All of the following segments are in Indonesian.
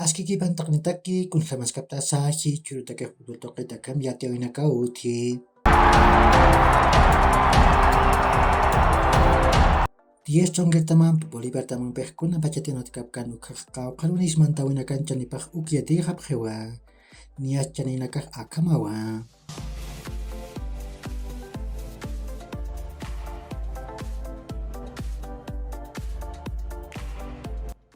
Aski bantak nitaki kun jamas kaptasahi churutake futboltoke takam yate oinaka uti. Dies chongger tamam Bolívar tamang pehkuna bacate notkapkan ukakau kalunis mantawinakan chanipah ukiati haphewa. Nias chaninakah akamawa.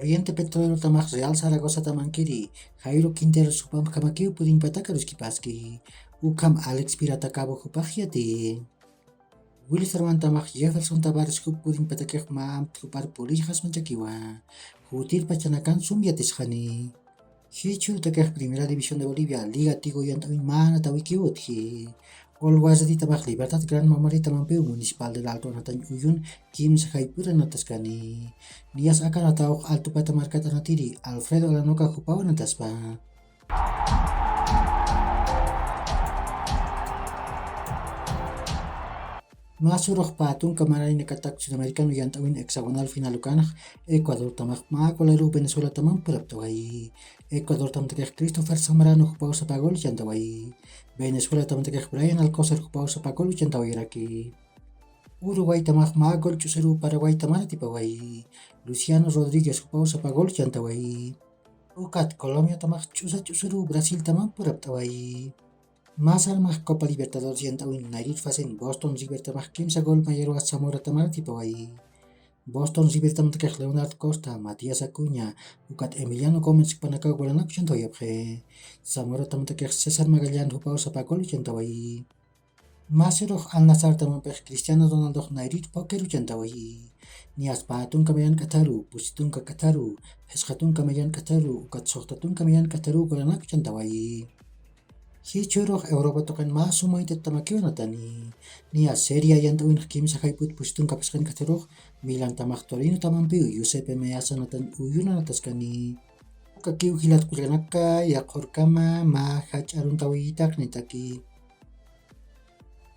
Oriente Petrolero tamak Real Zaragoza tamankiri, Jairo Quintero supam kamakiu puding patakaros kipaski, ukam Alex Pirata Cabo Hupagiati. Willy Serwan tamak Jefferson Tavares puding patakek maam trupar polijas manchakiwa, Jutir pachanakan sumbiatis hani. Hichu takek Primera División de Bolivia, Liga Tigo yantamin mana tawiki utki. Always di tabak Libertad Gran Mamari Tamampeu Municipal del Alto Natan Uyun Kim Sahaipura Nataskani. Nias akan atau Alto Patamarkat Anatiri Alfredo Alanoka Kupau Nataspa. Masuroh patun kamarin nekatak Sudamericano yantawin hexagonal finalukanah Ecuador tamak maakolaru Venezuela tamam puraptawai. Ecuador tam tekeh Christopher Zambrano hupau sapagol yantawai. Venezuela tam tekeh Brian Alcocer hupau sapagol yantawai raki. Uruguay tamak maagol chuseru Paraguay tamar tipawai. Luciano Rodríguez hupau sapagol yantawai. Ukat Colombia tamak chuseru Brasil tamam puraptawai. Masal mah Copa Libertadores yantawin Nairit fasen Boston River tamak kimsa gol mayero Zamora tamar tipawai. Boston River tam tekeh Leonard Costa, Matias Acuña, ukat Emiliano Gomez panaka golanak yantawai. Zamora tam tekeh Cesar Magallan hupau sapagol yantawai. Maseroh Al Nassr tamam peh Cristiano Ronaldo Nairit pokeru yantawai. Nias patun kamayan Kataru, pusitun ka Kataru, peshatun kamayan Kataru, ukat sohtatun kamayan Kataru golanak yantawai. Hichuroh Europa token masumay tamakyo natani. Nia seria yantawin hakim sa kaiput pusitun kapaskan Kataroh, Milan tamak Torino tamampiu Giuseppe Meazza natan uyuna nataskani. Kakiu hilat kulanaka yakor kama ma hach arun tawitak nitaki.